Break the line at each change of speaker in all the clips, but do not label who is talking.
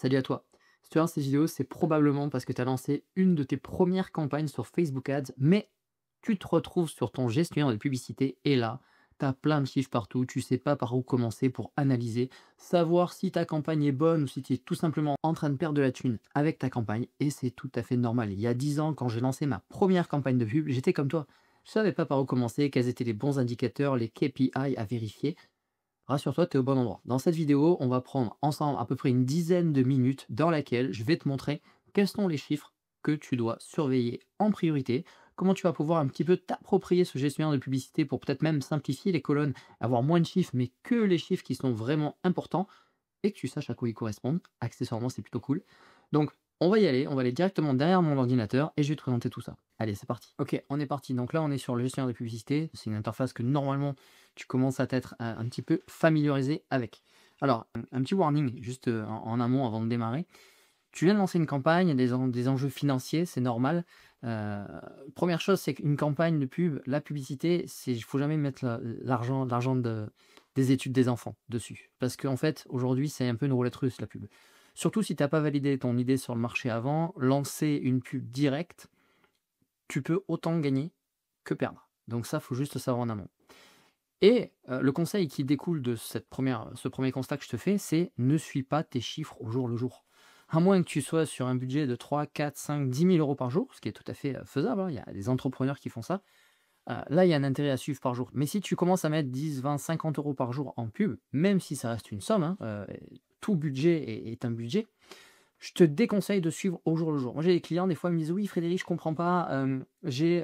Salut à toi. Si tu regardes cette vidéo, c'est probablement parce que tu as lancé une de tes premières campagnes sur Facebook Ads, mais tu te retrouves sur ton gestionnaire de publicité et là, tu as plein de chiffres partout, tu sais pas par où commencer pour analyser, savoir si ta campagne est bonne ou si tu es tout simplement en train de perdre de la thune avec ta campagne et c'est tout à fait normal. Il y a 10 ans, quand j'ai lancé ma première campagne de pub, j'étais comme toi. Je savais pas par où commencer, quels étaient les bons indicateurs, les KPI à vérifier. Rassure-toi, tu es au bon endroit. Dans cette vidéo, on va prendre ensemble à peu près une dizaine de minutes dans laquelle je vais te montrer quels sont les chiffres que tu dois surveiller en priorité, comment tu vas pouvoir un petit peu t'approprier ce gestionnaire de publicité pour peut-être même simplifier les colonnes, avoir moins de chiffres, mais que les chiffres qui sont vraiment importants et que tu saches à quoi ils correspondent. Accessoirement, c'est plutôt cool. Donc, on va y aller, on va aller directement derrière mon ordinateur et je vais te présenter tout ça. Allez, c'est parti. Ok, on est parti. Donc là, on est sur le gestionnaire de publicité. C'est une interface que normalement, tu commences à t'être un petit peu familiarisé avec. Alors, un petit warning juste en amont avant de démarrer. Tu viens de lancer une campagne, il y a des enjeux financiers, c'est normal. Première chose, c'est qu'une campagne de pub, la publicité, il faut jamais mettre l'argent des études des enfants dessus. Parce qu'en fait, aujourd'hui, c'est un peu une roulette russe, la pub. Surtout si tu n'as pas validé ton idée sur le marché avant, lancer une pub directe, tu peux autant gagner que perdre. Donc ça, il faut juste le savoir en amont. Et le conseil qui découle de ce premier constat que je te fais, c'est ne suis pas tes chiffres au jour le jour. À moins que tu sois sur un budget de 3, 4, 5, 10 000 euros par jour, ce qui est tout à fait faisable, hein, il y a des entrepreneurs qui font ça. Là, il y a un intérêt à suivre par jour. Mais si tu commences à mettre 10, 20, 50 euros par jour en pub, même si ça reste une somme, hein, tout budget est un budget, je te déconseille de suivre au jour le jour. Moi, j'ai des clients, des fois, ils me disent: «Oui, Frédéric, je comprends pas, j'ai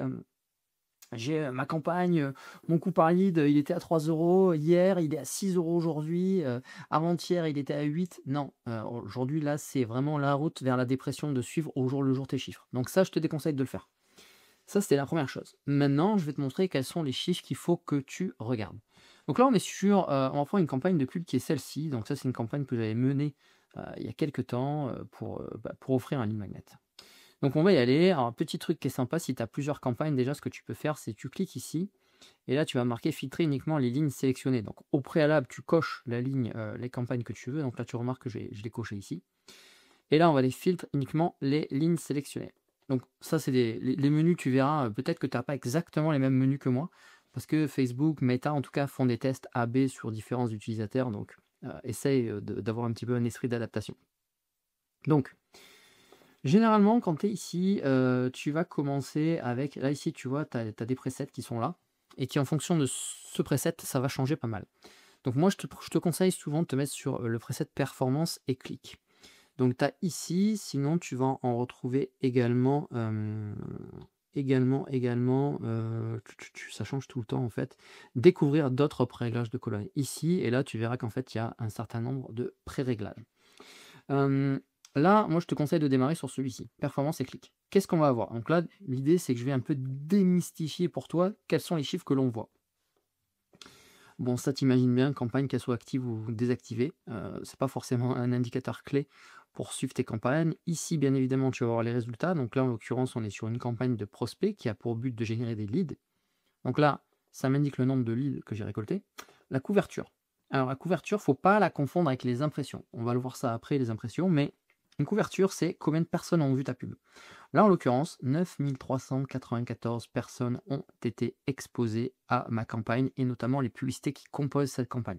ma campagne, mon coût par lead, il était à 3 euros hier, il est à 6 euros aujourd'hui, avant-hier, il était à 8. Non, aujourd'hui, là, c'est vraiment la route vers la dépression de suivre au jour le jour tes chiffres. Donc ça, je te déconseille de le faire. Ça, c'était la première chose. Maintenant, je vais te montrer quels sont les chiffres qu'il faut que tu regardes. Donc là, on est sur, on va prendre une campagne de pub qui est celle-ci. Donc ça, c'est une campagne que j'avais menée, il y a quelque temps, pour offrir un lead magnet. Donc on va y aller. Alors, un petit truc qui est sympa, si tu as plusieurs campagnes, déjà, ce que tu peux faire, c'est tu cliques ici et là, tu vas marquer filtrer uniquement les lignes sélectionnées. Donc au préalable, tu coches la ligne, les campagnes que tu veux. Donc là, tu remarques que je l'ai coché ici. Et là, on va les filtrer uniquement les lignes sélectionnées. Donc ça, c'est les menus, tu verras, peut-être que tu n'as pas exactement les mêmes menus que moi, parce que Facebook, Meta, en tout cas, font des tests AB sur différents utilisateurs. Donc essaye d'avoir un petit peu un esprit d'adaptation. Donc, généralement, quand tu es ici, tu vas commencer avec là, ici, tu vois, tu as des presets qui sont là et qui, en fonction de ce preset, ça va changer pas mal. Donc moi, je te conseille souvent de te mettre sur, le preset performance et clic. Donc tu as ici, sinon tu vas en retrouver également, ça change tout le temps, en fait. Découvrir d'autres pré-réglages de colonnes ici et là, tu verras qu'en fait, il y a un certain nombre de pré-réglages. Là, moi, je te conseille de démarrer sur celui-ci, performance et clic. Qu'est-ce qu'on va avoir? Donc là, l'idée, c'est que je vais un peu démystifier pour toi quels sont les chiffres que l'on voit. Bon, ça, t'imagines bien, campagne, qu'elle soit active ou désactivée, c'est pas forcément un indicateur clé pour suivre tes campagnes. Ici, bien évidemment, tu vas voir les résultats. Donc là, en l'occurrence, on est sur une campagne de prospect qui a pour but de générer des leads. Donc là, ça m'indique le nombre de leads que j'ai récoltés. La couverture. Alors la couverture, faut pas la confondre avec les impressions. On va le voir ça après, les impressions, mais une couverture, c'est combien de personnes ont vu ta pub. Là, en l'occurrence, 9394 personnes ont été exposées à ma campagne et notamment les publicités qui composent cette campagne.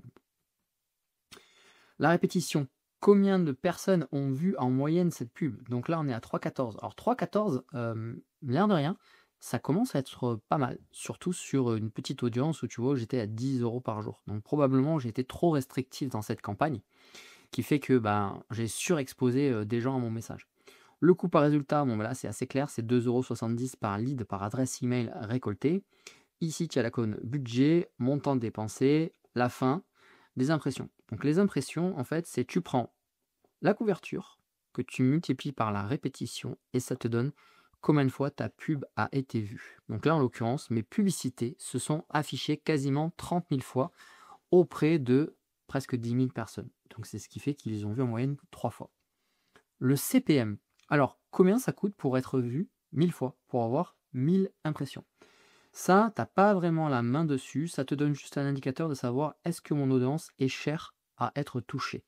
La répétition, combien de personnes ont vu en moyenne cette pub? Donc là, on est à 3,14. Alors 3,14, l'air de rien, ça commence à être pas mal, surtout sur une petite audience où tu vois, j'étais à 10 euros par jour. Donc probablement, j'ai été trop restrictif dans cette campagne, qui fait que ben, j'ai surexposé des gens à mon message. Le coût par résultat, bon, ben là, c'est assez clair, c'est 2,70 € par lead, par adresse email récoltée. Ici, tu as la colonne budget, montant dépensé, la fin, des impressions. Donc les impressions, en fait, c'est tu prends la couverture que tu multiplies par la répétition et ça te donne combien de fois ta pub a été vue. Donc là, en l'occurrence, mes publicités se sont affichées quasiment 30 000 fois auprès de presque 10 000 personnes. Donc c'est ce qui fait qu'ils les ont vus en moyenne 3 fois. Le CPM. Alors, combien ça coûte pour être vu 1000 fois, pour avoir 1000 impressions? Ça, tu n'as pas vraiment la main dessus, ça te donne juste un indicateur de savoir est-ce que mon audience est chère à être touchée.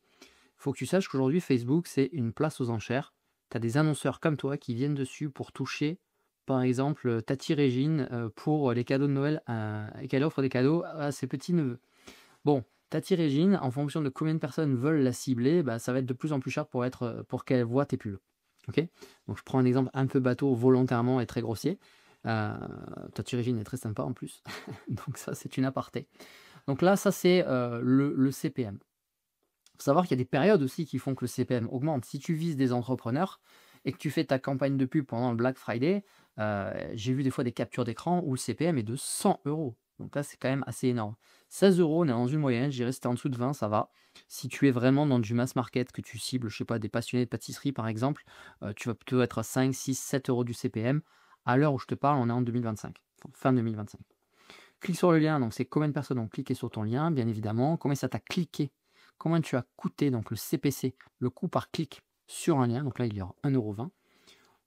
faut que tu saches qu'aujourd'hui, Facebook, c'est une place aux enchères. Tu as des annonceurs comme toi qui viennent dessus pour toucher, par exemple, Tati Régine, pour les cadeaux de Noël, et qu'elle offre des cadeaux à ses petits-neveux. Bon, Tati Régine, en fonction de combien de personnes veulent la cibler, bah, ça va être de plus en plus cher pour qu'elle voit tes pubs. Ok. Donc je prends un exemple un peu bateau volontairement et très grossier. Euh, Tati Régine est très sympa en plus. Donc ça, c'est une aparté. Donc là, ça, c'est le CPM. Il faut savoir qu'il y a des périodes aussi qui font que le CPM augmente. Si tu vises des entrepreneurs et que tu fais ta campagne de pub pendant le Black Friday, j'ai vu des fois des captures d'écran où le CPM est de 100 euros. Donc là, c'est quand même assez énorme. 16 euros, on est dans une moyenne. Je dirais si tu es en dessous de 20, ça va. Si tu es vraiment dans du mass market, que tu cibles, je sais pas, des passionnés de pâtisserie par exemple, tu vas plutôt être à 5, 6, 7 euros du CPM. À l'heure où je te parle, on est en 2025, fin 2025. Clique sur le lien, donc c'est combien de personnes ont cliqué sur ton lien, bien évidemment. Combien ça t'a cliqué, combien tu as coûté, donc le CPC, le coût par clic sur un lien. Donc là, il y aura 1,20 €.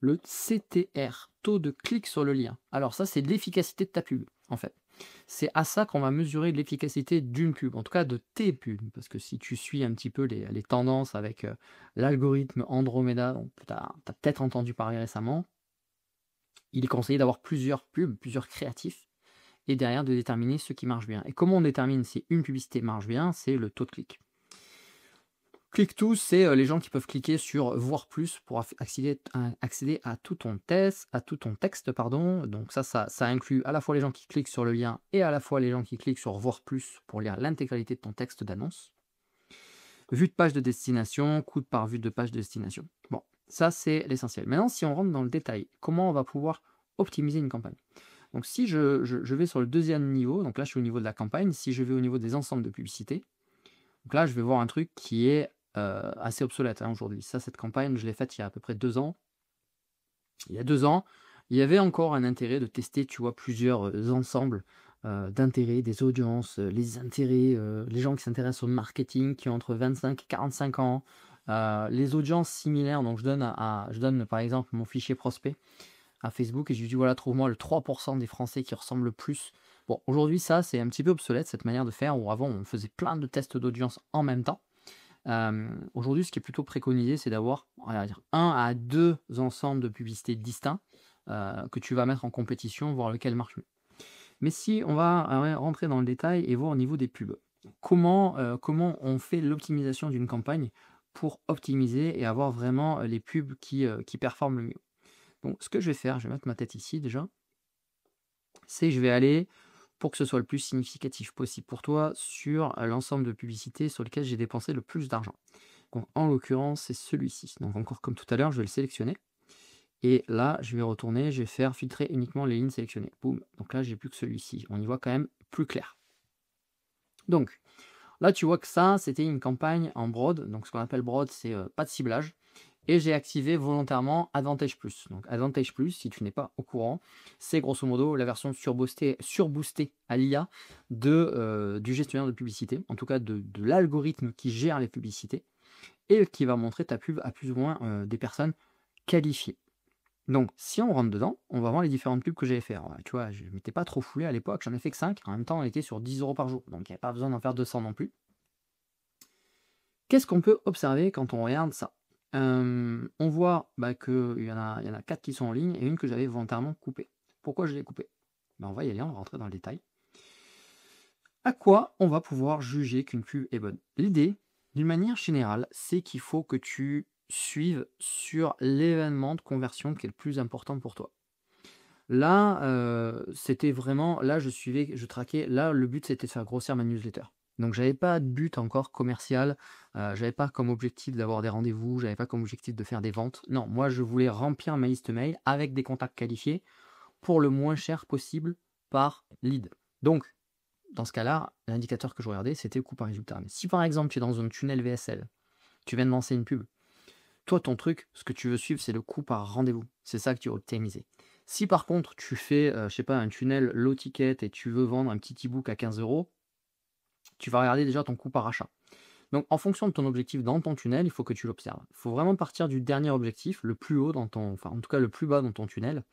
Le CTR, taux de clic sur le lien. Alors ça, c'est l'efficacité de ta pub, en fait. C'est à ça qu'on va mesurer l'efficacité d'une pub, en tout cas de tes pubs. Parce que si tu suis un petit peu les tendances avec l'algorithme Andromeda, dont tu as peut-être entendu parler récemment, il est conseillé d'avoir plusieurs pubs, plusieurs créatifs, et derrière de déterminer ce qui marche bien. Et comment on détermine si une publicité marche bien? C'est le taux de clic. Click-to, c'est les gens qui peuvent cliquer sur voir plus pour accéder à tout ton texte, pardon. Donc ça inclut à la fois les gens qui cliquent sur le lien et à la fois les gens qui cliquent sur voir plus pour lire l'intégralité de ton texte d'annonce. Vue de page de destination, coût par vue de page de destination. Bon, ça c'est l'essentiel. Maintenant, si on rentre dans le détail, comment on va pouvoir optimiser une campagne? Donc si je vais sur le deuxième niveau, donc là je suis au niveau de la campagne, si je vais au niveau des ensembles de publicités, donc là je vais voir un truc qui est assez obsolète aujourd'hui. Ça, cette campagne, je l'ai faite il y a à peu près 2 ans. Il y a 2 ans, il y avait encore un intérêt de tester, tu vois, plusieurs ensembles d'intérêts, des audiences, les intérêts, les gens qui s'intéressent au marketing, qui ont entre 25 et 45 ans, les audiences similaires. Donc je donne par exemple mon fichier prospect à Facebook et je lui dis voilà, trouve-moi le 3% des Français qui ressemblent le plus. Bon, aujourd'hui, ça, c'est un petit peu obsolète, cette manière de faire, où avant, on faisait plein de tests d'audience en même temps. Aujourd'hui, ce qui est plutôt préconisé, c'est d'avoir, on va dire, 1 à 2 ensembles de publicités distincts que tu vas mettre en compétition, voir lequel marche mieux. Mais si on va rentrer dans le détail et voir au niveau des pubs, comment on fait l'optimisation d'une campagne pour optimiser et avoir vraiment les pubs qui performent le mieux. Donc, ce que je vais faire, je vais mettre ma tête ici déjà, c'est que je vais aller, pour que ce soit le plus significatif possible pour toi, sur l'ensemble de publicités sur lesquelles j'ai dépensé le plus d'argent. Donc, en l'occurrence, c'est celui-ci. Donc, encore comme tout à l'heure, je vais le sélectionner. Et là, je vais retourner, je vais faire filtrer uniquement les lignes sélectionnées. Boum. Donc là, j'ai plus que celui-ci. On y voit quand même plus clair. Donc, là, tu vois que ça, c'était une campagne en broad. Donc, ce qu'on appelle broad, c'est pas de ciblage. Et j'ai activé volontairement Advantage Plus. Donc Advantage Plus, si tu n'es pas au courant, c'est grosso modo la version surboostée à l'IA du gestionnaire de publicité, en tout cas de l'algorithme qui gère les publicités, et qui va montrer ta pub à plus ou moins des personnes qualifiées. Donc si on rentre dedans, on va voir les différentes pubs que j'avais fait. Alors, tu vois, je ne m'étais pas trop foulé à l'époque, j'en ai fait que 5. En même temps, on était sur 10 € par jour, donc il n'y avait pas besoin d'en faire 200 non plus. Qu'est-ce qu'on peut observer quand on regarde ça? On voit qu'il y en a 4 qui sont en ligne et une que j'avais volontairement coupée. Pourquoi je l'ai coupée? On va y aller, on va rentrer dans le détail. À quoi on va pouvoir juger qu'une pub est bonne? L'idée, d'une manière générale, c'est qu'il faut que tu suives sur l'événement de conversion qui est le plus important pour toi. Là, c'était vraiment, là je traquais, là le but c'était de faire grossir ma newsletter. Donc j'avais pas de but encore commercial, j'avais pas comme objectif d'avoir des rendez-vous, j'avais pas comme objectif de faire des ventes. Non, moi je voulais remplir ma liste mail avec des contacts qualifiés pour le moins cher possible par lead. Donc, dans ce cas-là, l'indicateur que je regardais, c'était le coût par résultat. Mais si par exemple tu es dans un tunnel VSL, tu viens de lancer une pub, toi ton truc, ce que tu veux suivre, c'est le coût par rendez-vous. C'est ça que tu vas optimiser. Si par contre tu fais, je sais pas, un tunnel low ticket et tu veux vendre un petit e-book à 15 €, tu vas regarder déjà ton coût par achat. Donc en fonction de ton objectif dans ton tunnel, il faut que tu l'observes. Il faut vraiment partir du dernier objectif, le plus haut enfin en tout cas le plus bas dans ton tunnel.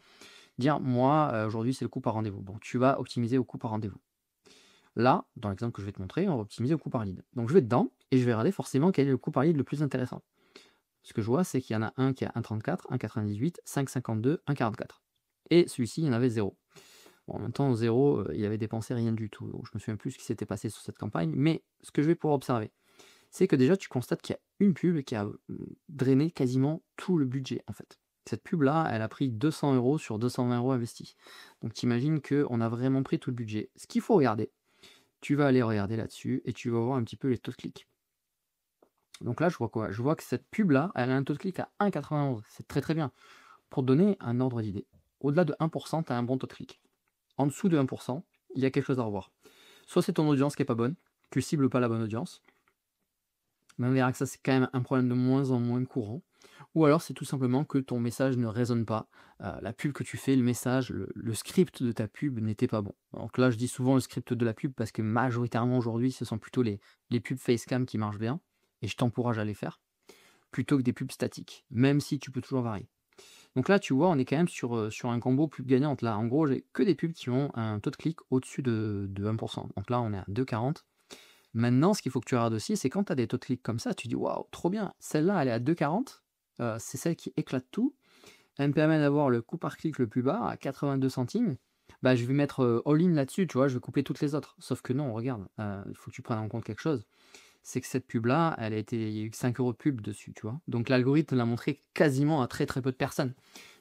Dire moi aujourd'hui c'est le coût par rendez-vous. Bon, tu vas optimiser au coût par rendez-vous. Là, dans l'exemple que je vais te montrer, on va optimiser au coût par lead. Donc je vais dedans et je vais regarder forcément quel est le coût par lead le plus intéressant. Ce que je vois, c'est qu'il y en a un qui a 1,34, 1,98, 5,52, 1,44. Et celui-ci, il y en avait 0. Bon, en même temps, 0, il avait dépensé rien du tout. Donc je me souviens plus ce qui s'était passé sur cette campagne. Mais ce que je vais pouvoir observer, c'est que déjà, tu constates qu'il y a une pub qui a drainé quasiment tout le budget, en fait. Cette pub-là, elle a pris 200 € sur 220 € investis. Donc tu imagines qu'on a vraiment pris tout le budget. Ce qu'il faut regarder, tu vas aller regarder là-dessus et tu vas voir un petit peu les taux de clic. Donc là, je vois quoi? Je vois que cette pub-là, elle a un taux de clic à 1,91. C'est très très bien. Pour te donner un ordre d'idée, au-delà de 1%, tu as un bon taux de clic. En dessous de 1%, il y a quelque chose à revoir. Soit c'est ton audience qui n'est pas bonne, tu cibles pas la bonne audience, mais on verra que ça c'est quand même un problème de moins en moins courant. Ou alors c'est tout simplement que ton message ne résonne pas. La pub que tu fais, le message, le script de ta pub n'était pas bon. Donc là je dis souvent le script de la pub parce que majoritairement aujourd'hui ce sont plutôt les pubs facecam qui marchent bien, et je t'encourage à les faire, plutôt que des pubs statiques, même si tu peux toujours varier. Donc là, tu vois, on est quand même sur un combo pub gagnante. Là, en gros, j'ai que des pubs qui ont un taux de clic au-dessus de 1%. Donc là, on est à 2,40. Maintenant, ce qu'il faut que tu regardes aussi, c'est quand tu as des taux de clic comme ça, tu dis waouh, trop bien. Celle-là, elle est à 2,40. C'est celle qui éclate tout. Elle me permet d'avoir le coût par clic le plus bas à 82 centimes. Bah, je vais mettre all-in là-dessus, tu vois, je vais couper toutes les autres. Sauf que non, regarde, il faut que tu prennes en compte quelque chose. C'est que cette pub-là, il y a eu 5 € de pub dessus, tu vois. Donc l'algorithme l'a montré quasiment à très très peu de personnes.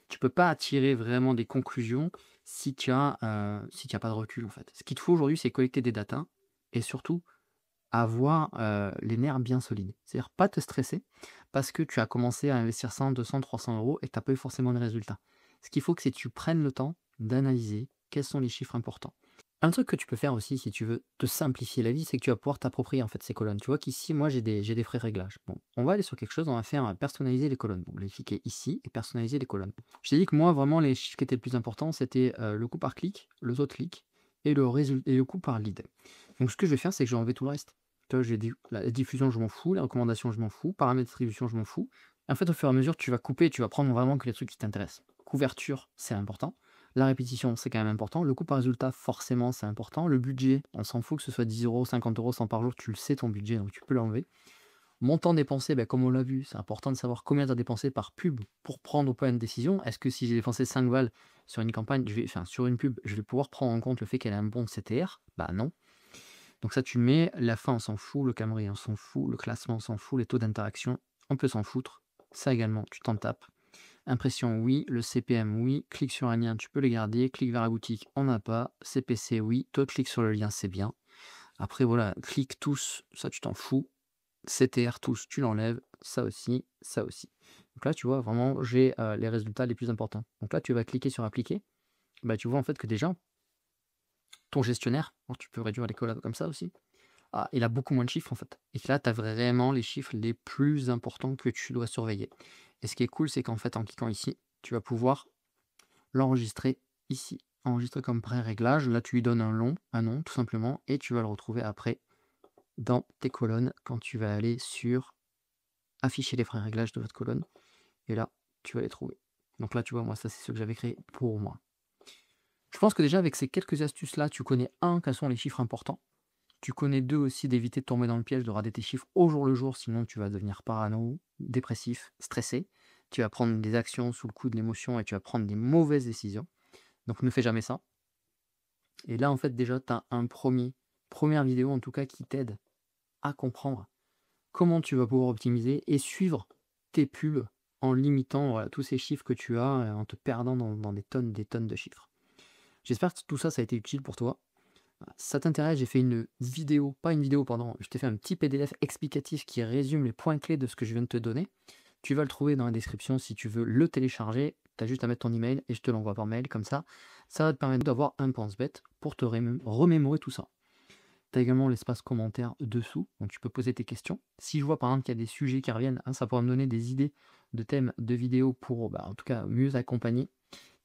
Tu peux pas tirer vraiment des conclusions si tu as, pas de recul, en fait. Ce qu'il te faut aujourd'hui, c'est collecter des datas et surtout avoir les nerfs bien solides. C'est-à-dire pas te stresser parce que tu as commencé à investir 100, 200, 300 € et que tu n'as pas eu forcément de résultats. Ce qu'il faut, c'est que tu prennes le temps d'analyser quels sont les chiffres importants. Un truc que tu peux faire aussi, si tu veux te simplifier la vie, c'est que tu vas pouvoir t'approprier en fait ces colonnes. Tu vois qu'ici, moi, j'ai des frais réglages. Bon, on va aller sur quelque chose, on va faire personnaliser les colonnes. Donc, je vais cliquer ici et personnaliser les colonnes. Je t'ai dit que moi, vraiment, les chiffres qui étaient le plus importants, c'était le coût par clic, le taux de clic et le coût par lead. Donc, ce que je vais faire, c'est que je vais enlever tout le reste. Tu vois, j'ai dit, la diffusion, je m'en fous, les recommandations, je m'en fous, paramètres de distribution, je m'en fous. En fait, au fur et à mesure, tu vas couper, tu vas prendre vraiment que les trucs qui t'intéressent. Couverture, c'est important. La répétition, c'est quand même important. Le coût par résultat, forcément, c'est important. Le budget, on s'en fout que ce soit 10 €, 50 €, 100 par jour, tu le sais ton budget, donc tu peux l'enlever. Montant dépensé, ben, comme on l'a vu, c'est important de savoir combien tu as dépensé par pub pour prendre au point une décision. Est-ce que si j'ai dépensé 5 balles sur une campagne, sur une pub, je vais pouvoir prendre en compte le fait qu'elle a un bon CTR? Bah non. Donc ça, tu le mets. La fin, on s'en fout. Le calendrier, on s'en fout. Le classement, on s'en fout. Les taux d'interaction, on peut s'en foutre. Ça également, tu t'en tapes. Impression, oui. Le CPM, oui. Clic sur un lien, tu peux les garder. Clic vers la boutique, on n'a pas. CPC, oui. Taux de clic sur le lien, c'est bien. Après, voilà, clic tous, ça, tu t'en fous. CTR, tous, tu l'enlèves. Ça aussi, ça aussi. Donc là, tu vois, vraiment, j'ai les résultats les plus importants. Donc là, tu vas cliquer sur appliquer. Bah, tu vois en fait que déjà, ton gestionnaire, alors tu peux réduire les collabs comme ça aussi. Ah, il a beaucoup moins de chiffres en fait. Et que là, tu as vraiment les chiffres les plus importants que tu dois surveiller. Et ce qui est cool, c'est qu'en fait, en cliquant ici, tu vas pouvoir l'enregistrer ici. Enregistrer comme pré-réglage. Là, tu lui donnes un nom, tout simplement, et tu vas le retrouver après dans tes colonnes quand tu vas aller sur afficher les pré-réglages de votre colonne. Et là, tu vas les trouver. Donc là, tu vois, moi, ça, c'est ce que j'avais créé pour moi. Je pense que déjà, avec ces quelques astuces-là, tu connais quels sont les chiffres importants. Tu connais 2 aussi d'éviter de tomber dans le piège de rater tes chiffres au jour le jour, sinon tu vas devenir parano, dépressif, stressé. Tu vas prendre des actions sous le coup de l'émotion et tu vas prendre des mauvaises décisions. Donc ne fais jamais ça. Et là, en fait, déjà, tu as première vidéo en tout cas qui t'aide à comprendre comment tu vas pouvoir optimiser et suivre tes pubs en limitant voilà, tous ces chiffres que tu as, en te perdant dans des tonnes de chiffres. J'espère que tout ça, ça a été utile pour toi. Si ça t'intéresse, j'ai fait une vidéo, pas une vidéo, pardon, je t'ai fait un petit PDF explicatif qui résume les points clés de ce que je viens de te donner. Tu vas le trouver dans la description si tu veux le télécharger. Tu as juste à mettre ton email et je te l'envoie par mail. Comme ça va te permettre d'avoir un pense-bête pour te remémorer tout ça. Tu as également l'espace commentaire dessous, donc tu peux poser tes questions. Si je vois par exemple qu'il y a des sujets qui reviennent, ça pourra me donner des idées de thèmes de vidéos pour en tout cas mieux accompagner.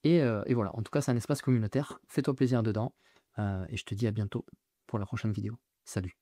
Et voilà, en tout cas c'est un espace communautaire. Fais-toi plaisir dedans. Et je te dis à bientôt pour la prochaine vidéo. Salut!